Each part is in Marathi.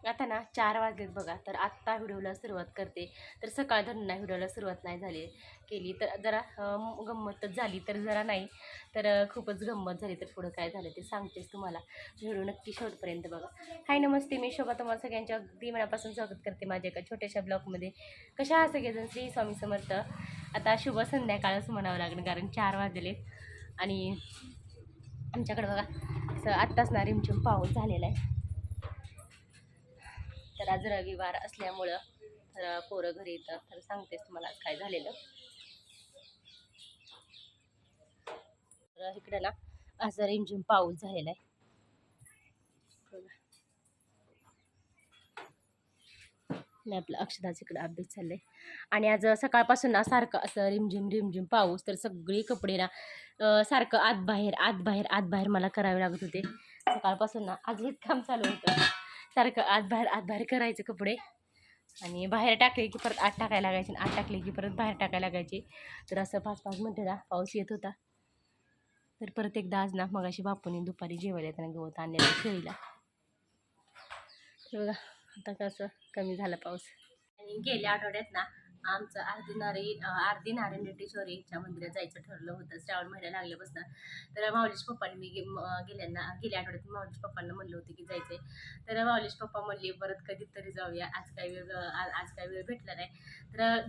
आता ना 4 वाजलेत बघा. तर आत्ता व्हिडिओला सुरुवात करते. तर सकाळ धरून ना व्हिडिओला सुरुवात नाही केली तर जरा गंमतच झाली तर जरा नाही तर खूपच गंमत झाली. तर पुढं काय झालं ते सांगतेच तुम्हाला. व्हिडिओ नक्की शेवटपर्यंत बघा. हाय नमस्ते, मी शोभा तुम्हाला सगळ्यांच्या अगदी मनापासून स्वागत करते माझ्या एका छोट्याशा ब्लॉगमध्ये. कशा आहात सगळेजण? श्री स्वामी समर्थ. आता शुभ संध्याकाळच म्हणावं लागेल कारण 4 वाजले आणि आमच्याकडे बघा असं आत्ताच ना रिमझिम पाऊस झालेला आहे. तर आज रविवार असल्यामुळं तर पोरं घरी येतं. तर सांगतेच तुम्हाला आज काय झालेलं. तर इकडे ना असं रिमझिम पाऊस झालेला आहे. आणि आपलं अक्षदाच इकडं अभ्यास चाललाय. आणि आज सकाळपासून ना सारखं असं रिमझिम रिमझिम पाऊस. तर सगळी कपडे ना सारखं आत बाहेर मला करावे लागत होते सकाळपासून ना. आज हेच काम चालू होतं, सारखं आत बाहेर करायचे कपडे. आणि बाहेर टाकले की परत आत टाकायला लागायचे, आणि आत टाकले की परत बाहेर टाकायला लागायचे. तर असं 5-5 मिनिटं ना पाऊस येत होता. तर परत एकदा आज ना मगाशी बापूंनी दुपारी जेवायला त्यांना गवत आणलेलं शेळीला. तर बघा आता कसं कमी झाला पाऊस. आणि गेल्या आठवड्यात ना आमचं आरती नारायणरेड्डीच्या मंदिरात जायचं ठरलं होतं श्रावण महिना लागल्यापासून. तर माऊलीश पप्पांनी गेल्या आठवड्यात माऊलीश पप्पांना म्हणलं होतं की जायचंय. तर माऊलीश पप्पा म्हणले परत कधीतरी जाऊया, आज काय वेळ भेटला नाही. तर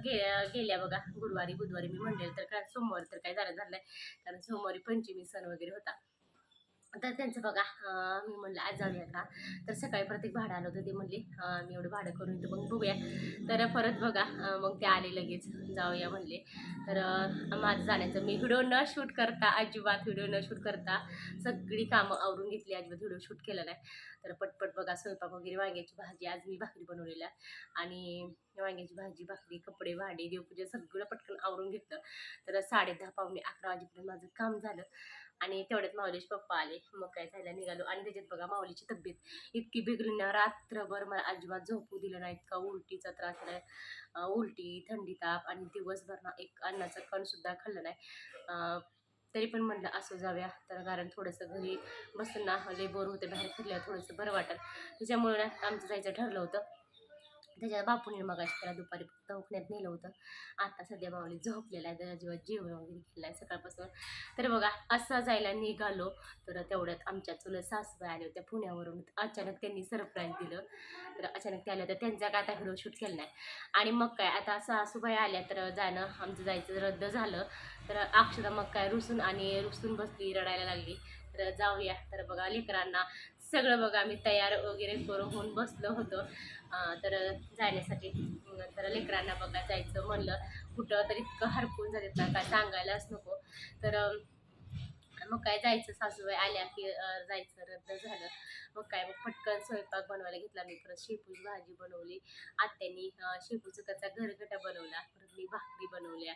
गेल्या बघा बुधवारी मी म्हणलेलं, तर काय सोमवारी तर काय झालं नाही कारण सोमवारी पंचमी सण वगैरे होता. तर त्यांचं बघा मी म्हणलं आज जाऊया का. तर सकाळी प्रत्येक भाडं आलं होतं. ते म्हणले मी एवढं भाडं करून येतो मग बघूया. तर परत बघा मग ते आले लगेच जाऊया म्हणले. तर माझं जाण्याचं मी व्हिडिओ न शूट करता, अजिबात व्हिडिओ न शूट करता सगळी कामं आवरून घेतली. अजिबात व्हिडिओ शूट केला नाही. तर पटपट बघा स्वयंपाक वगैरे, वांग्याची भाजी, आज मी भाकरी बनवलेल्या आणि वांग्याची भाजी, भाकरी, कपडे, भांडी, देवपूजा सगळं पटकन आवरून घेतलं. तर 10:30 पावणे 11 वाजेपर्यंत माझं काम झालं. आणि तेवढ्यात माऊलीचे पप्पा आले. मग काय झालं निघालो. आणि त्याच्यात बघा माऊलीची तब्येत इतकी बिघडली ना, रात्रभर मला अजिबात झोपू दिलं नाही. इतका उलटीचा त्रास झाला, उलटी, थंडी, ताप. आणि दिवसभर ना एक अन्नाचं कण सुद्धा खाल्लं नाही. तरी पण म्हटलं असं जाऊया. तर कारण थोडंसं घरी बसून ना लय बोर होते, बाहेर फिरल्यावर थोडंसं बरं वाटत. त्याच्यामुळे ना आमचं जायचं ठरलं होतं. त्याच्या बापूने मगाशी त्याला दुपारी दवाखान्यात नेलं होतं. आता सध्या माऊली झोपलेला आहे, त्याला जेव्हा जेवण वगैरे केलं आहे सकाळपासून. तर बघा असं जायला निघालो. तर तेवढ्यात आमच्या चुलत सासूबाई आल्या होत्या पुण्यावरून. अचानक त्यांनी सरप्राईज दिलं. तर अचानक त्या आल्या होत्या. त्यांचा काय आता व्हिडिओ शूट केला नाही. आणि मग काय आता सासूबाई आल्या तर आमचं जायचं रद्द झालं. तर अक्षदा मग काय रुसून बसली, रडायला लागली. तर जाऊया. तर बघा लेकरांना सगळं बघा मी तयार वगैरे करून बसलो होतो तर जाण्यासाठी. तर लेकरांना बघा जायचं म्हणलं कुठं तर इतकं हरपून जातात ना काय सांगायलाच नको. तर मग काय जायचं, सासूबाई आल्या की जायचं रद्द झालं. मग काय मग पटकन स्वयंपाक बनवायला घेतला. मी परत शेपूची भाजी बनवली. आत्यानी शेपूचं कच्चा घरगटा बनवला. परत मी भाकरी बनवल्या.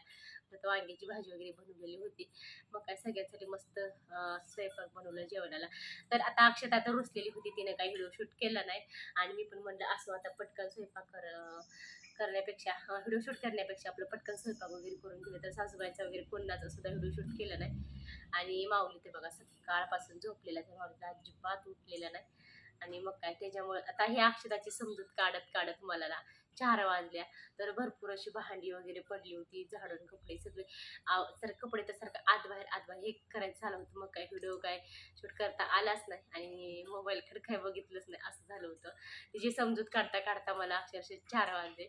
परत वांग्याची भाजी वगैरे बनवलेली होती. मग काय सगळ्यांसाठी मस्त स्वयंपाक बनवलं जेवणाला. तर आता अक्षता आता रुसलेली होती, तिने काही व्हिडिओ शूट केला नाही. आणि मी पण म्हणलं असं आता पटकन स्वयंपाक करण्यापेक्षा व्हिडिओ शूट करण्यापेक्षा आपलं पटकन स्वयंपाक वगैरे करून घेऊ. तर सासूबाईचा वगैरे कोणाचा सुद्धा व्हिडिओ शूट केला नाही. आणि माऊली ते बघा सकाळपासून झोपलेला आहे. माऊलीला अजिबात उठलेला नाही. आणि मग काय त्याच्यामुळे आता ही अक्षराची समजूत काढत काढत मला ना 4 वाजल्या. तर भरपूर अशी भांडी वगैरे पडली होती, झाडून कपडे सगळे तर कपडे तर सारखं आत बाहेर हे करायचं झालं होतं. मग काय व्हिडिओ काय शूट करता आलाच नाही आणि मोबाईलकडे काय बघितलंच नाही, असं झालं होतं. तिची समजूत काढता काढता मला अक्षरशः 4 वाजले.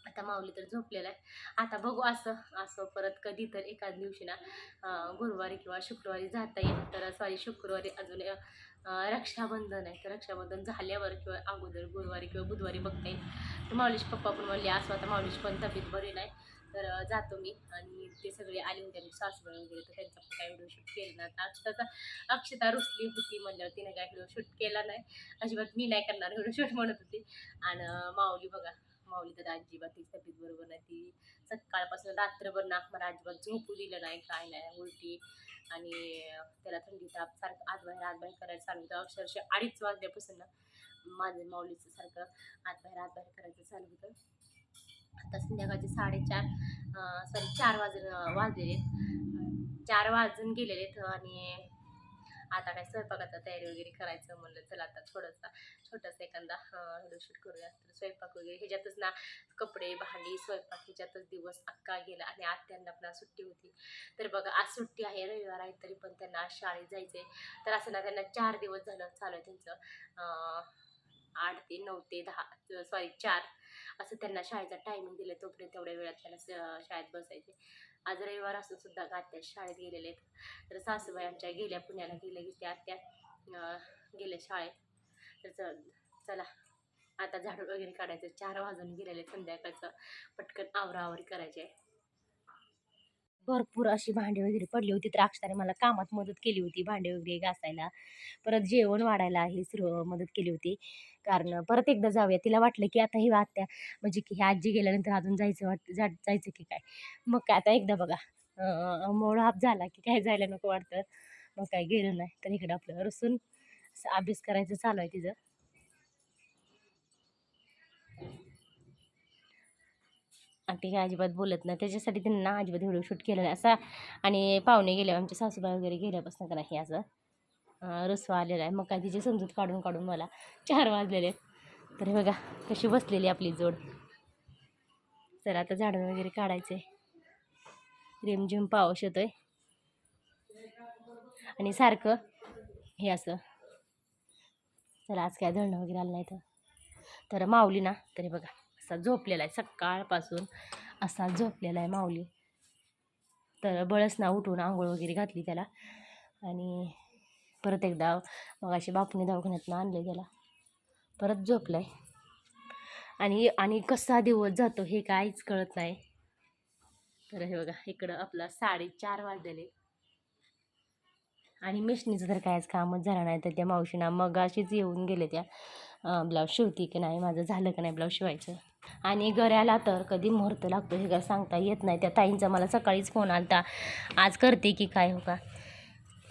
आता माऊली तर झोपलेला आहे. आता बघू असं असं परत कधी तर एखाद दिवशी ना गुरुवारी किंवा शुक्रवारी जाता येईल. तर सॉरी शुक्रवारी अजून रक्षाबंधन आहे. तर रक्षाबंधन झाल्यावर किंवा अगोदर गुरुवारी किंवा बुधवारी बघता येईल. तर माऊलीचे पप्पा पण म्हणले असं आता माऊलीची पण तब्येत बरी नाही. तर जातो मी. आणि ते सगळे आले होते सासूबाई वगैरे. तर त्यांचा पण काही व्हिडिओ शूट केला नाही. अक्षता रुसली होती म्हणल्यावर तिने काही व्हिडिओ शूट केला नाही. अजिबात मी नाही करणार व्हिडिओ शूट म्हणत होती. आणि माऊली बघा, माऊली तर अजिबात तिची तब्येत बरोबर नाही. ती सकाळपासून रात्रभर ना मला अजिबात झोपू दिलं नाही, काय नाही. उलटी आणि त्याला थंडी ताप सारखं आत बाहेर करायचं चालू होतं. अक्षरशः 2:30 वाजल्यापासून ना माझं माऊलीचं सारखं आत बाहेर करायचं चालू होतं. आता संध्याकाळचे 4:30 4 वाजलेले 4 वाजून गेलेले आणि आता काय स्वयंपाकाचा तयारी वगैरे करायचं म्हणलं, चला आता छोटासा एखादा व्हिडिओ शूट करूया. तर स्वयंपाक वगैरे ह्याच्यातच ना, कपडे भांडी स्वयंपाक ह्याच्यातच दिवस अख्खा गेला. आणि आज त्यांना पण सुट्टी होती. तर बघा, आज सुट्टी आहे, रविवार आहे, तरी पण त्यांना आज शाळेत जायचंय. तर असं ना, त्यांना 4 दिवस झालं चालू आहे त्यांचं 8 ते 9 ते 10 सॉरी 4 असं त्यांना शाळेचा टायमिंग दिलं. तोपर्यंत तेवढ्या वेळात त्याला शाळेत बसायचे. आज रविवार असून सुद्धा आत्या शाळेत गेलेले आहेत. तर सासूबाई आमच्या गेल्या पुण्याला, गेल्या की त्या आत्या गेल्या शाळेत. तर चला आता झाडू वगैरे काढायचं, 4 वाजून गेलेले संध्याकाळचं, पटकन आवराआवरी करायची आहे. भरपूर अशी भांडी वगैरे पडली होती, तर अक्षताने मला कामात मदत केली होती भांडे वगैरे घासायला. परत जेवण वाढायला ही सर्व मदत केली होती. कारण परत एकदा जाऊया, तिला वाटलं की आता ही आत्या म्हणजे की ही आजी गेल्यानंतर अजून जायचं वाटतं, जायचं की काय. मग काय आता एकदा बघा मूड ऑफ झाला की काय जायला नको वाटतं. मग काय गेलं नाही. तर इकडं आपलं रुसून अभ्यास करायचं चालू आहे तिचं. आणि ते काय अजिबात बोलत नाही, त्याच्यासाठी त्यांना अजिबात व्हिडिओ शूट केला नाही असा. आणि पाहुणे गेल्या, आमच्या सासूबाई वगैरे गेल्यापासून का नाही असं रस्वा आलेला आहे. मग काय तिची समजूत काढून काढून मला 4 वाजलेले. तर हे बघा कशी बसलेली आपली जोड. चला आता झाडं वगैरे काढायचे. रिमझिम पाऊस येतोय आणि सारखं हे असं. चला आज काय धरणं वगैरे आलं नाही. तर माऊली ना, तरी बघा असा झोपलेला आहे सकाळपासून, असा झोपलेला आहे माऊली. तर बळच ना उठून आंघोळ वगैरे घातली त्याला. आणि परत एकदा मग अशी बापूने दवाखान्यातनं आणलं त्याला, परत झोपलाय. आणि कसा दिवस जातो हे काहीच कळत नाही. तर हे बघा इकडं आपला 4:30 वाजलेले. आणि मिशनीचं तर कायच कामच झालं नाही. तर त्या मावशीना मग अशीच येऊन गेले, त्या ब्लाऊज शिवती की नाही, माझं झालं की नाही ब्लाऊज शिवायचं. आणि गऱ्याला तर कधी मुहूर्त लागतो हे काय सांगता येत नाही. त्या ताईंचा मला सकाळीच फोन आलता, आज करते की काय हो का.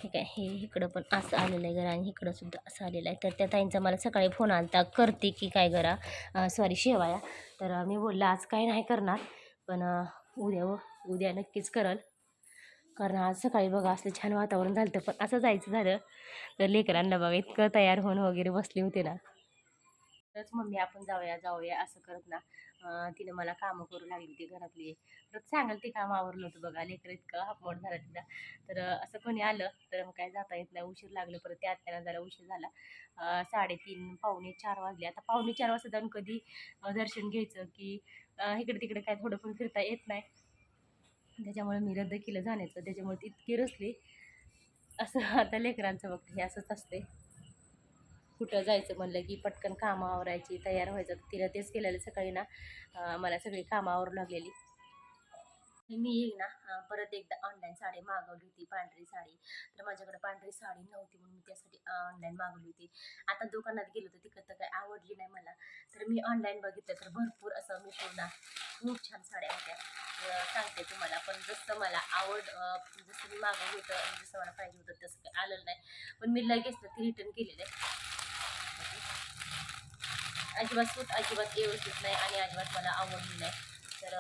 ठीक आहे, हे इकडं पण असं आलेलं आहे गरा, आणि इकडं सुद्धा असं आलेलं आहे. तर त्या ताईंचा मला सकाळी फोन आलता, करते की काय गरा सॉरी शेवाया. तर मी बोललं आज काय नाही करणार, पण उद्या नक्कीच करल. कारण आज सकाळी बघा असलं छान वातावरण झालं, पण असं जायचं झालं तर लेकरांना बघा इतकं तयार होऊन वगैरे बसले होते ना. तरच मम्मी आपण जाऊया जाऊया असं करत ना तिने मला कामं करू लागली ती घरातली. परत सांगाल ते काम आवरलं होतं बघा, लेकर इतकं हापमोड झाला तिला. तर असं कोणी आलं तर मग काय जाता येत नाही, उशीर लागलं. परत त्या आत्याला जरा उशीर झाला. 3:30 पावणे 4 वाजले. आता पावणे 4 वाजता जाऊन कधी दर्शन घ्यायचं की इकडे तिकडे काय थोडं पण फिरता येत नाही. त्याच्यामुळे मी रद्द केलं जाण्याचं. त्याच्यामुळे ती इतकी रसली. असं आता लेकरांचं बघते हे असंच असते. कुठं जायचं म्हणलं की पटकन कामं आवरायची, तयार व्हायचं. तिला तेच केलेलं सकाळी ना, मला सगळी कामं आवरू लागलेली. मी येईल ना परत एकदा ऑनलाईन साडी मागवली होती, पांढरी साडी. तर माझ्याकडे पांढरी साडी नव्हती म्हणून मी त्यासाठी ऑनलाईन मागवली होती. आता दुकानात गेलो तर तिकडं तर काही आवडली नाही मला. तर मी ऑनलाईन बघितलं तर भरपूर असं मी ना खूप छान साड्या होत्या. सांगते तुम्हाला, पण जसं मला जसं मी मागवलं होतं आणि जसं मला पाहिजे होतं तसं काही आलेलं नाही. पण मी लगेच ना ती रिटर्न केलेलं आहे. अजिबात सूट अजिबात व्यवस्थित नाही आणि अजिबात मला आवडली नाही. तर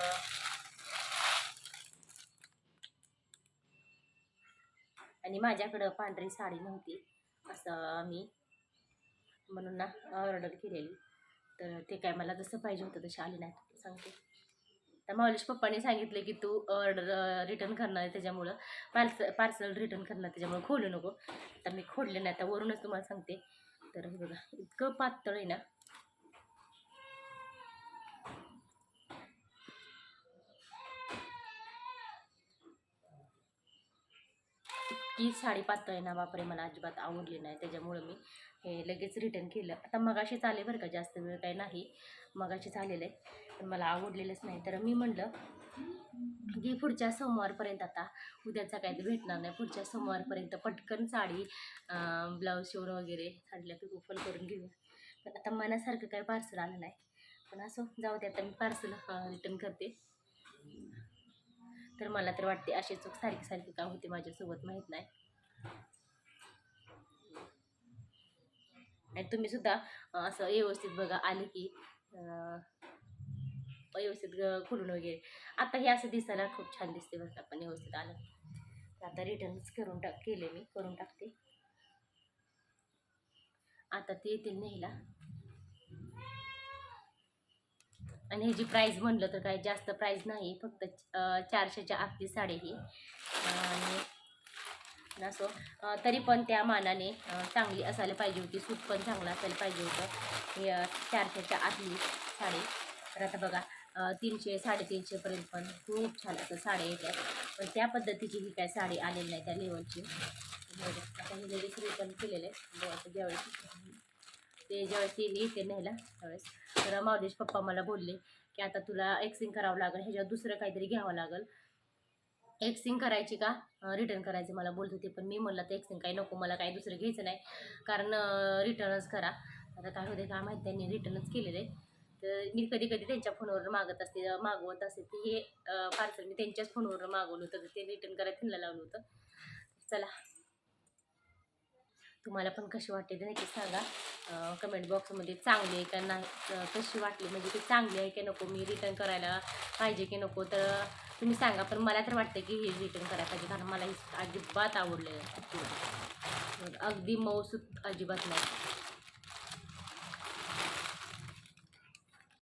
आणि माझ्याकडं पांढरी साडी नव्हती असं मी म्हणून ना ऑर्डर केलेली. तर ते काय मला जसं पाहिजे होतं तशी आली नाही सांगते. तर माऊलीश पप्पाने सांगितलं की तू ऑर्डर रिटर्न करणार आहे, त्याच्यामुळं पार्सल रिटर्न करणार, त्याच्यामुळं खोलू नको. तर मी खोलले नाही. आता वरूनच तुम्हाला सांगते. तर बघा इतकं पातळ आहे ना, की साडी पातळ आहे ना, बापरे मला अजिबात आवडली नाही. त्याच्यामुळं मी हे लगेच रिटर्न केलं. आता मगाशीच आले बरं का, जास्त वेळ काही नाही, मगाशीच आलेलं आहे. पण मला आवडलेलंच नाही. तर मी म्हणलं की पुढच्या सोमवारपर्यंत, आता उद्याचा काही भेटणार नाही, पुढच्या सोमवारपर्यंत पटकन साडी ब्लाऊज शिवून वगैरे साडीला पिकोफॉल करून घेऊया. पण आता मनासारखं काही पार्सल आलं नाही. पण असं जाऊ दे, आता मी पार्सल रिटर्न करते. तर मला तर वाटते अशी चूक सारखी सारखी का होते माझ्यासोबत माहीत नाही. आणि तुम्ही सुद्धा असं व्यवस्थित बघा, आले की व्यवस्थित खोलून वगैरे. आता हे असं दिसायला खूप छान दिसते बरं का, पण व्यवस्थित आलं. आता रिटर्नच करून केले मी, करून टाकते. आता ते येतील न्यायला. आणि ह्याची प्राईस म्हणलं तर काही जास्त प्राईस नाही, फक्त 400च्या आतली साडी ही. आणि असो तरी पण त्या मानाने चांगली असायला पाहिजे होती, सूट पण चांगलं असायला पाहिजे होतं. 400च्या आतली साडी. तर आता बघा 300 350पर्यंत पण खूप छान असं साड्या येतात, पण त्या पद्धतीची ही काय साडी आलेली नाही त्या लेवलची. आता हे लगेच रिटर्न केलेलं आहे. आता ज्यावेळेस ते येते न्यायला त्यावेळेस तर माऊलीश पप्पा मला बोलले की आता तुला एक्सिंग करावं लागेल, ह्याच्यावर दुसरं काहीतरी घ्यावं लागेल. एक्सिंग करायची का रिटर्न करायचं मला बोलत होते, पण मी म्हणलं तर एक्सिंग काही नको, मला काही दुसरं घ्यायचं नाही, कारण रिटर्नच करा. आता काय होते काय माहिती, त्यांनी रिटर्नच केलेलं आहे. तर मी कधी कधी त्यांच्या फोनवर मागवत असते ते हे पार्सल मी त्यांच्याच फोनवर मागवलं होतं, ते रिटर्न करायला त्यांना लावलं होतं. चला, तुम्हाला पण कशी वाटते ते नक्की सांगा कमेंट बॉक्समध्ये. चांगली आहे का नाही, कशी वाटली म्हणजे ती चांगली आहे की नको, मी रिटर्न करायला पाहिजे की नको, तर तुम्ही सांगा. पण मला तर वाटतं की हे रिटर्न करायला पाहिजे, कारण मला ही अजिबात आवडलं आहे. अगदी मऊसूत अजिबात नाही.